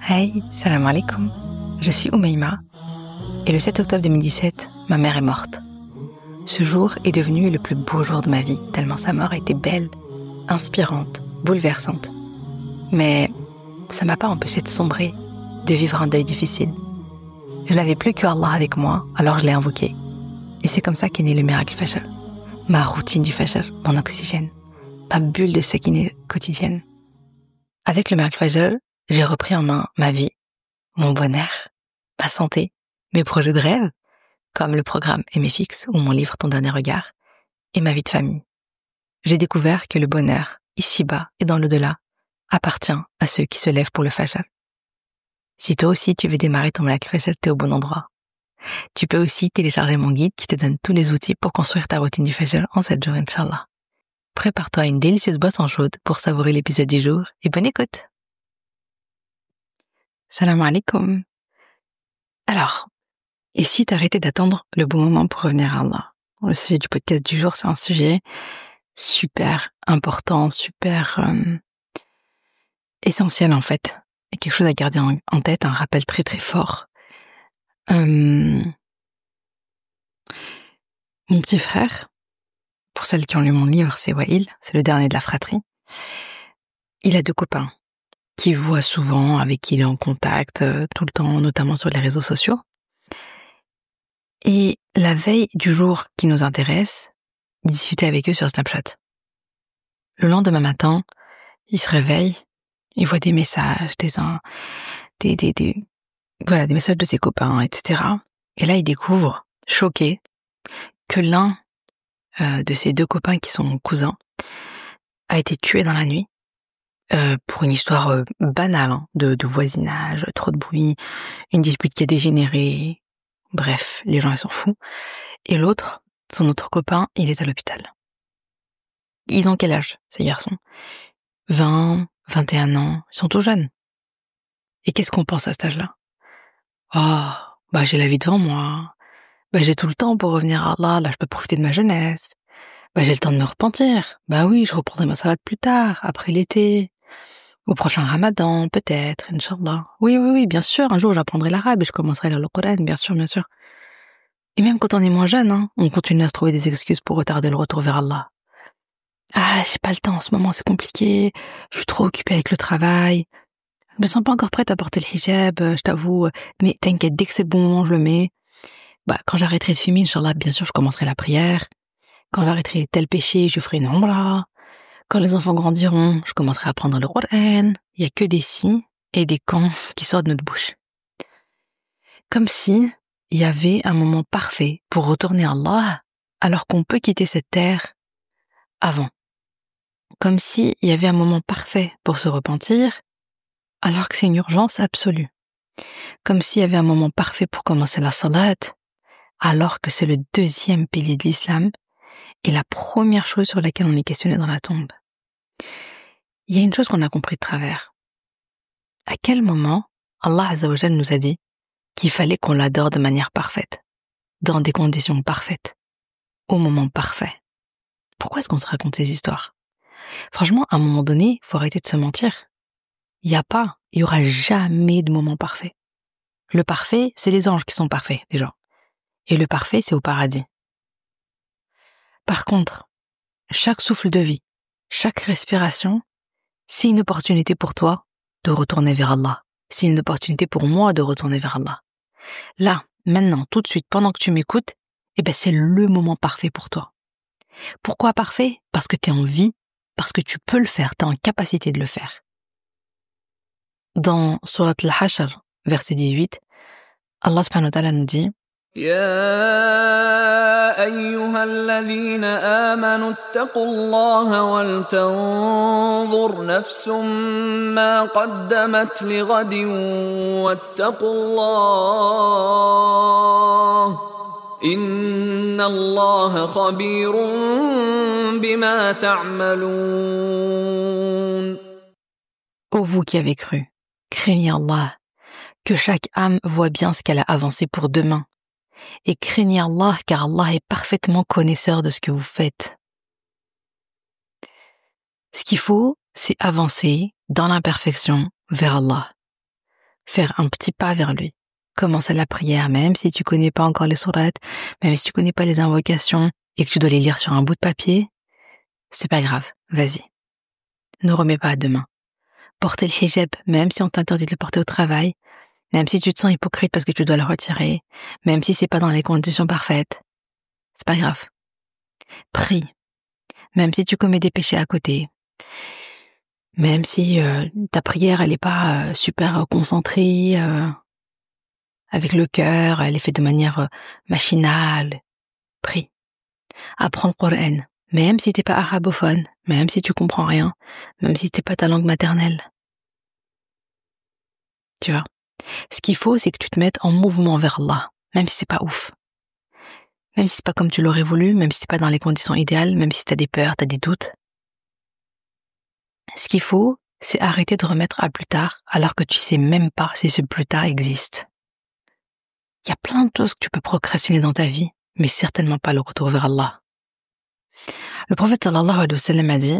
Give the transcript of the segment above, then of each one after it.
Hey, salam alaikum. Je suis Oumaima et le 7 octobre 2017, ma mère est morte. Ce jour est devenu le plus beau jour de ma vie, tellement sa mort était belle, inspirante, bouleversante. Mais ça m'a pas empêché de sombrer, de vivre un deuil difficile. Je n'avais plus que Allah avec moi, alors je l'ai invoqué. Et c'est comme ça qu'est né le miracle Fajr. Ma routine du Fajr, mon oxygène, ma bulle de sakineh quotidienne. Avec le miracle Fajr, j'ai repris en main ma vie, mon bonheur, ma santé, mes projets de rêve, comme le programme MFX ou mon livre Ton dernier regard, et ma vie de famille. J'ai découvert que le bonheur, ici-bas et dans l'au-delà, appartient à ceux qui se lèvent pour le Fajr. Si toi aussi tu veux démarrer ton miracle Fajr, t'es au bon endroit. Tu peux aussi télécharger mon guide qui te donne tous les outils pour construire ta routine du Fajr en 7 jours, Inch'Allah. Prépare-toi à une délicieuse boisson chaude pour savourer l'épisode du jour et bonne écoute. Salam alaikum. Alors, et si t'arrêtais d'attendre le bon moment pour revenir à Allah? Le sujet du podcast du jour, c'est un sujet super important, super essentiel en fait. Et quelque chose à garder en tête, un rappel très très fort. Mon petit frère, pour celles qui ont lu mon livre, c'est Wail, c'est le dernier de la fratrie. Il a 2 copains qu'il voit souvent, avec qui il est en contact tout le temps, notamment sur les réseaux sociaux. Et la veille du jour qui nous intéresse, il discutait avec eux sur Snapchat. Le lendemain matin, il se réveille, il voit des messages, des messages de ses copains, etc. Et là, il découvre, choqué, que l'un de ses 2 copains qui sont cousins a été tué dans la nuit pour une histoire banale de voisinage, trop de bruit, une dispute qui a dégénéré. Bref, les gens ils s'en foutent. Et l'autre, son autre copain, il est à l'hôpital. Ils ont quel âge, ces garçons? 20, 21 ans, ils sont tout jeunes. Et qu'est-ce qu'on pense à cet âge-là? Oh, j'ai la vie devant moi. J'ai tout le temps pour revenir à Allah, là je peux profiter de ma jeunesse. J'ai le temps de me repentir. Oui, je reprendrai ma salade plus tard, après l'été. Au prochain Ramadan, peut-être, Inch'Allah. Oui, bien sûr, un jour j'apprendrai l'arabe et je commencerai à lire le Coran, bien sûr. Et même quand on est moins jeune, on continue à se trouver des excuses pour retarder le retour vers Allah. J'ai pas le temps en ce moment, c'est compliqué, je suis trop occupée avec le travail, je me sens pas encore prête à porter le hijab, je t'avoue, mais t'inquiète, dès que c'est le bon moment, je le mets. Quand j'arrêterai de fumer, Inch'Allah, bien sûr, je commencerai la prière. Quand j'arrêterai tel péché, je ferai une umrah. Quand les enfants grandiront, je commencerai à apprendre le Coran. Il y a que des si et des quand qui sortent de notre bouche. Comme si il y avait un moment parfait pour retourner à Allah, alors qu'on peut quitter cette terre avant. Comme si il y avait un moment parfait pour se repentir, alors que c'est une urgence absolue. Comme s'il y avait un moment parfait pour commencer la salat, alors que c'est le 2e pilier de l'islam et la première chose sur laquelle on est questionné dans la tombe. Il y a une chose qu'on a compris de travers. À quel moment Allah Azza wa Jal nous a dit qu'il fallait qu'on l'adore de manière parfaite, dans des conditions parfaites, au moment parfait? Pourquoi est-ce qu'on se raconte ces histoires? Franchement, à un moment donné, faut arrêter de se mentir. Il y aura jamais de moment parfait. Le parfait, c'est les anges qui sont parfaits, déjà. Et le parfait, c'est au paradis. Par contre, chaque souffle de vie, chaque respiration, c'est une opportunité pour toi de retourner vers Allah. C'est une opportunité pour moi de retourner vers Allah. Là, maintenant, tout de suite, pendant que tu m'écoutes, c'est le moment parfait pour toi. Pourquoi parfait? Parce que tu es en vie, parce que tu peux le faire, tu es en capacité de le faire. Dans Surat Al-Hashr, verset 18, Allah subhanahu wa ta'ala nous dit يا أيها الذين آمنوا اتقوا الله ولتنظر نفس ما قدمت لغد واتقوا الله إن الله خبير بما تعملون. Ô vous qui avez cru, craignez Allah, que chaque âme voit bien ce qu'elle a avancé pour demain. Et craignez Allah, car Allah est parfaitement connaisseur de ce que vous faites. Ce qu'il faut, c'est avancer dans l'imperfection vers Allah. faire un petit pas vers lui. Commence à la prière, même si tu connais pas encore les sourates, même si tu connais pas les invocations et que tu dois les lire sur un bout de papier, c'est pas grave, vas-y. Ne remets pas à demain. Porter le hijab, même si on t'interdit de le porter au travail, même si tu te sens hypocrite parce que tu dois le retirer, même si c'est pas dans les conditions parfaites, c'est pas grave. Prie, même si tu commets des péchés à côté, même si ta prière elle est pas super concentrée, avec le cœur, elle est faite de manière machinale. Prie. Apprends le Coran, même si t'es pas arabophone, même si tu comprends rien, même si c'est pas ta langue maternelle. Tu vois. Ce qu'il faut, c'est que tu te mettes en mouvement vers Allah, même si c'est pas ouf. Même si c'est pas comme tu l'aurais voulu, même si c'est pas dans les conditions idéales, même si t'as des peurs, t'as des doutes. Ce qu'il faut, c'est arrêter de remettre à plus tard, alors que tu sais même pas si ce plus tard existe. Il y a plein de choses que tu peux procrastiner dans ta vie, mais certainement pas le retour vers Allah. Le prophète sallallahu alayhi wa sallam a dit,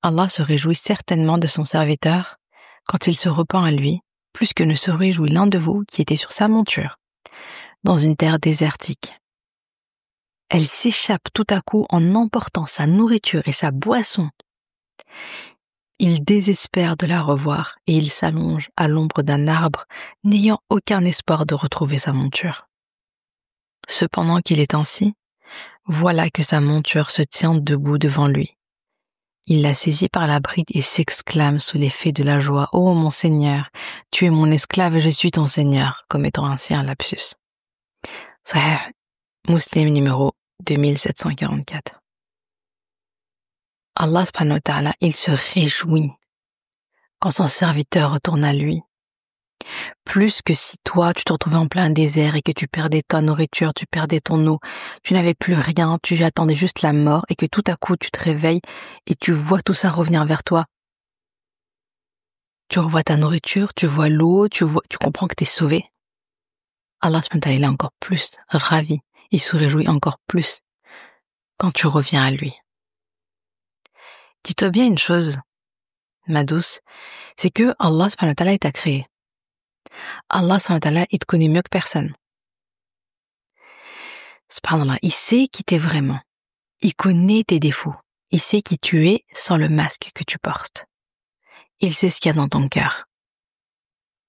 Allah se réjouit certainement de son serviteur quand il se repent à lui, plus que ne se réjouit l'un de vous qui était sur sa monture, dans une terre désertique. Elle s'échappe tout à coup en emportant sa nourriture et sa boisson. Il désespère de la revoir et il s'allonge à l'ombre d'un arbre, n'ayant aucun espoir de retrouver sa monture. Cependant qu'il est ainsi, voilà que sa monture se tient debout devant lui. Il la saisit par la bride et s'exclame sous l'effet de la joie « Oh mon Seigneur, tu es mon esclave et je suis ton Seigneur », commettant ainsi un lapsus. Sahih Muslim numéro 2744. Allah subhanahu wa ta'ala, il se réjouit quand son serviteur retourne à lui. Plus que si toi, tu te retrouvais en plein désert et que tu perdais ta nourriture, tu perdais ton eau, tu n'avais plus rien, tu attendais juste la mort et que tout à coup tu te réveilles et tu vois tout ça revenir vers toi. Tu revois ta nourriture, tu vois l'eau, tu comprends que tu es sauvé. Allah subhanahu wa ta'ala, il est encore plus ravi, il se réjouit encore plus quand tu reviens à lui. Dis-toi bien une chose, ma douce, c'est que Allah subhanahu wa ta'ala t'a créé. Allah subhanahu wa ta'ala, il te connaît mieux que personne. Subhanallah, il sait qui t'es vraiment. Il connaît tes défauts. Il sait qui tu es sans le masque que tu portes. Il sait ce qu'il y a dans ton cœur.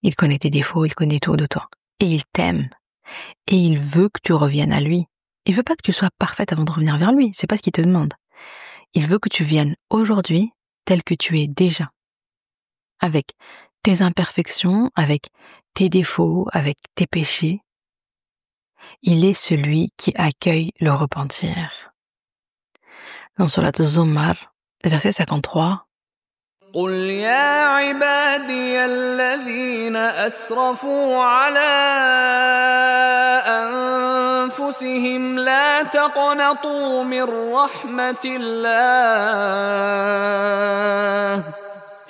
Il connaît tes défauts, il connaît tout de toi. Et il t'aime. Et il veut que tu reviennes à lui. Il veut pas que tu sois parfaite avant de revenir vers lui. C'est pas ce qu'il te demande. Il veut que tu viennes aujourd'hui tel que tu es déjà. Avec tes imperfections, avec tes défauts, avec tes péchés. Il est celui qui accueille le repentir. Dans Surat Az-Zumar, verset 53. قل يا عبادي الذين أسرفوا على أنفسهم لا تقنطوا من رحمة الله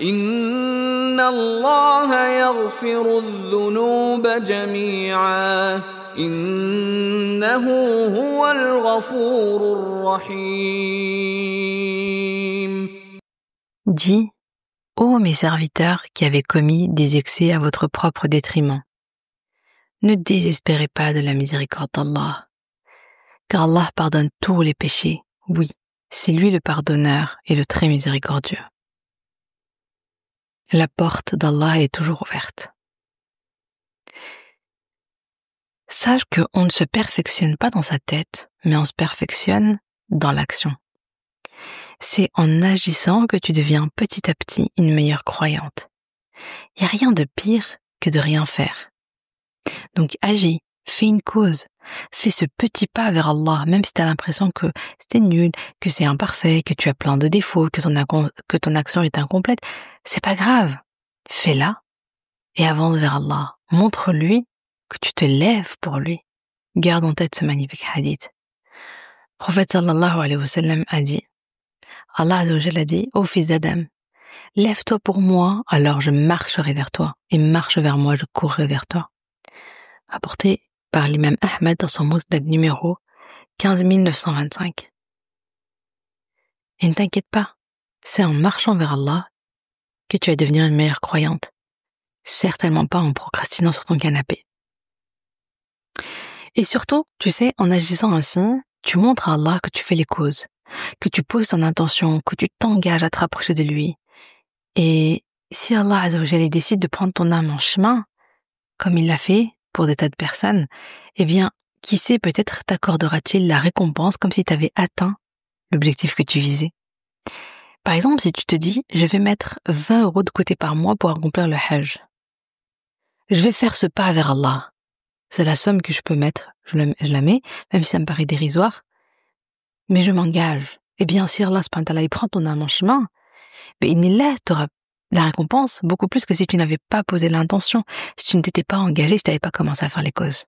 إن الله يغفر الذنوب جميعا إنه هو الغفور الرحيم. Dis, ô mes serviteurs qui avez commis des excès à votre propre détriment, ne désespérez pas de la miséricorde d'Allah, car Allah pardonne tous les péchés. Oui, c'est lui le pardonneur et le très miséricordieux. La porte d'Allah est toujours ouverte. Sache qu'on ne se perfectionne pas dans sa tête, mais on se perfectionne dans l'action. C'est en agissant que tu deviens petit à petit une meilleure croyante. Il n'y a rien de pire que de rien faire. Donc agis, fais une cause, fais ce petit pas vers Allah, même si tu as l'impression que c'est nul, que c'est imparfait, que tu as plein de défauts, que ton action est incomplète. C'est pas grave. Fais-la et avance vers Allah. Montre-lui que tu te lèves pour lui. Garde en tête ce magnifique hadith. Le prophète sallallahu alayhi wa sallam a dit, Allah Azza wa Jalla a dit, ô fils d'Adam, lève-toi pour moi, alors je marcherai vers toi, et marche vers moi, je courrai vers toi. Apporté par l'imam Ahmed dans son Musnad numéro 15925. Et ne t'inquiète pas, c'est en marchant vers Allah que tu vas devenir une meilleure croyante. Certainement pas en procrastinant sur ton canapé. Et surtout, tu sais, en agissant ainsi, tu montres à Allah que tu fais les causes, que tu poses ton intention, que tu t'engages à te rapprocher de lui. Et si Allah Azza wa Jalla décide de prendre ton âme en chemin, comme il l'a fait pour des tas de personnes, eh bien, qui sait, peut-être t'accordera-t-il la récompense comme si tu avais atteint l'objectif que tu visais. Par exemple, si tu te dis, je vais mettre 20 € de côté par mois pour accomplir le Hajj. Je vais faire ce pas vers Allah. C'est la somme que je peux mettre, je la mets, même si ça me paraît dérisoire, mais je m'engage. Eh bien, si Allah subhanahu wa ta'ala, il prend ton âme en chemin, là, tu auras la récompense beaucoup plus que si tu n'avais pas posé l'intention, si tu ne t'étais pas engagé, si tu n'avais pas commencé à faire les causes.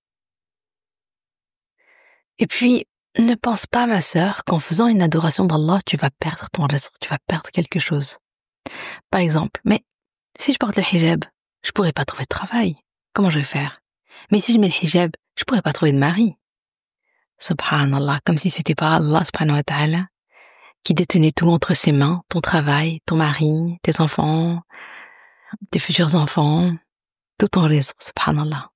Et puis, ne pense pas, ma sœur, qu'en faisant une adoration d'Allah, tu vas perdre ton rizq, tu vas perdre quelque chose. Par exemple, mais si je porte le hijab, je pourrais pas trouver de travail. Comment je vais faire? Mais si je mets le hijab, je pourrais pas trouver de mari. Subhanallah, comme si c'était pas Allah subhanahu wa ta'ala qui détenait tout entre ses mains, ton travail, ton mari, tes enfants, tes futurs enfants, tout ton rizq, subhanallah.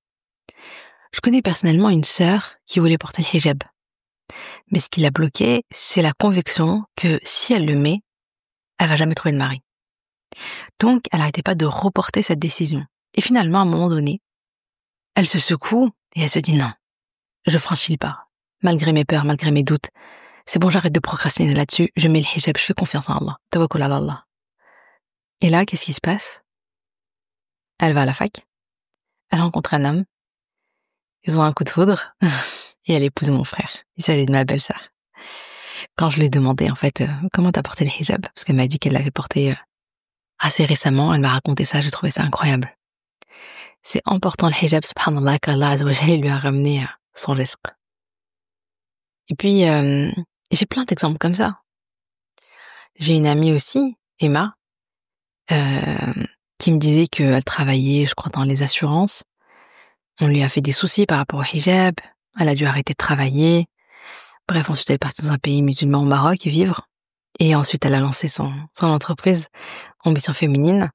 Je connais personnellement une sœur qui voulait porter le hijab. Mais ce qui l'a bloquée, c'est la conviction que si elle le met, elle va jamais trouver de mari. Donc, elle n'arrêtait pas de reporter cette décision. Et finalement, à un moment donné, elle se secoue et elle se dit non, je franchis le pas. Malgré mes peurs, malgré mes doutes, c'est bon, j'arrête de procrastiner là-dessus, je mets le hijab, je fais confiance en Allah. Tawakkul ala Allah. Et là, qu'est-ce qui se passe? Elle va à la fac, elle rencontre un homme, ils ont un coup de foudre, et elle épouse mon frère. Il s'agit de ma belle-sœur. Quand je lui ai demandé, en fait, comment t'as porté le hijab, parce qu'elle m'a dit qu'elle l'avait porté assez récemment, elle m'a raconté ça, j'ai trouvé ça incroyable. C'est en portant le hijab, subhanallah, qu'Allah Azza wa Jalla lui a ramené son rizq. Et puis, j'ai plein d'exemples comme ça. J'ai une amie aussi, Emma, qui me disait qu'elle travaillait, je crois, dans les assurances. On lui a fait des soucis par rapport au hijab, elle a dû arrêter de travailler. Bref, ensuite elle est partie dans un pays musulman au Maroc vivre. Et ensuite elle a lancé son entreprise Ambition Féminine,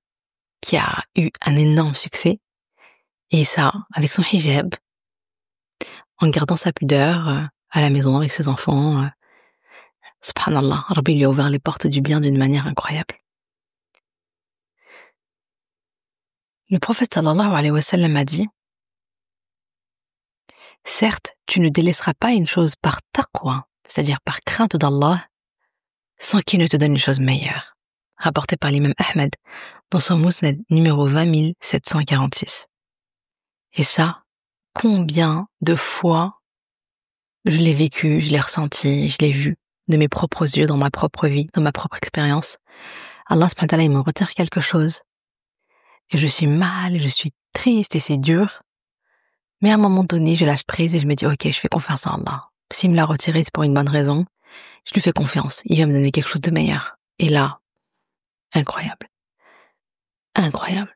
qui a eu un énorme succès. Et ça, avec son hijab, en gardant sa pudeur, à la maison avec ses enfants. Subhanallah, Rabbi lui a ouvert les portes du bien d'une manière incroyable. Le prophète sallallahu alayhi wa sallam a dit, certes, tu ne délaisseras pas une chose par taqwa, c'est-à-dire par crainte d'Allah, sans qu'il ne te donne une chose meilleure. Rapporté par l'imam Ahmed dans son Musnad numéro 20746. Et ça, combien de fois je l'ai vécu, je l'ai ressenti, je l'ai vu de mes propres yeux, dans ma propre vie, dans ma propre expérience. Allah subhanahu wa ta'ala, il me retire quelque chose. Et je suis mal, je suis triste et c'est dur. Mais à un moment donné, je lâche prise et je me dis, ok, je fais confiance en Allah. S'il me l'a retiré, c'est pour une bonne raison. Je lui fais confiance. Il va me donner quelque chose de meilleur. Et là, incroyable. Incroyable.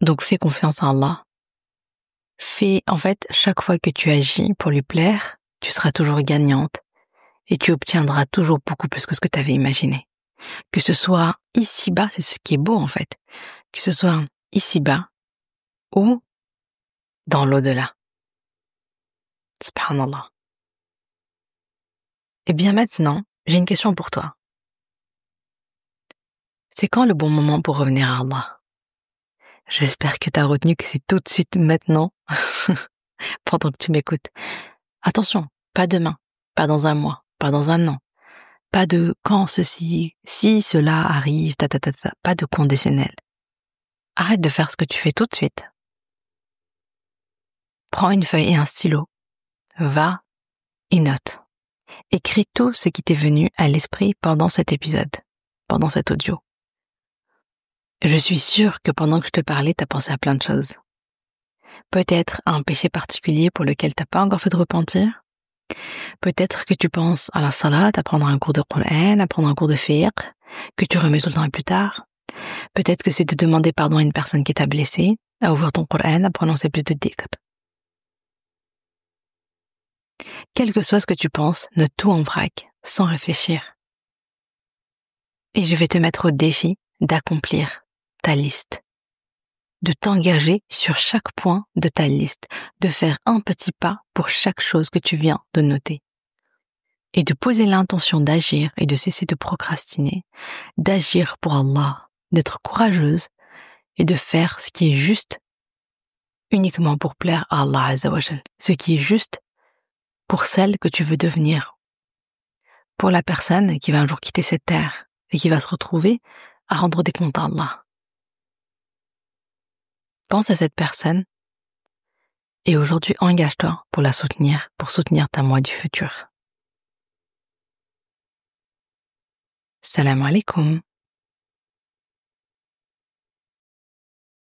Donc, fais confiance en Allah. En fait, chaque fois que tu agis pour lui plaire, tu seras toujours gagnante et tu obtiendras toujours beaucoup plus que ce que tu avais imaginé. Que ce soit ici-bas, c'est ce qui est beau en fait, que ce soit ici-bas ou dans l'au-delà. Subhanallah. Et bien maintenant, j'ai une question pour toi. C'est quand le bon moment pour revenir à Allah? J'espère que tu as retenu que c'est tout de suite maintenant, pendant que tu m'écoutes. Attention, pas demain, pas dans un mois, pas dans un an, pas de quand ceci, si cela arrive, pas de conditionnel. Arrête de faire ce que tu fais tout de suite. Prends une feuille et un stylo. Va et note. Écris tout ce qui t'est venu à l'esprit pendant cet épisode, pendant cet audio. Je suis sûre que pendant que je te parlais, t'as pensé à plein de choses. Peut-être à un péché particulier pour lequel t'as pas encore fait de repentir. Peut-être que tu penses à la salat, à prendre un cours de Qur'an, à prendre un cours de fiqh, que tu remets tout le temps et plus tard. Peut-être que c'est de demander pardon à une personne qui t'a blessé, à ouvrir ton Qur'an, à prononcer plus de dhikr. Quel que soit ce que tu penses, note tout en vrac, sans réfléchir. Et je vais te mettre au défi d'accomplir ta liste, de t'engager sur chaque point de ta liste, de faire un petit pas pour chaque chose que tu viens de noter et de poser l'intention d'agir et de cesser de procrastiner, d'agir pour Allah, d'être courageuse et de faire ce qui est juste uniquement pour plaire à Allah Azza wa Jal, ce qui est juste pour celle que tu veux devenir, pour la personne qui va un jour quitter cette terre et qui va se retrouver à rendre des comptes à Allah. Pense à cette personne et aujourd'hui engage-toi pour la soutenir, pour soutenir ta moi du futur. Salam alaikum.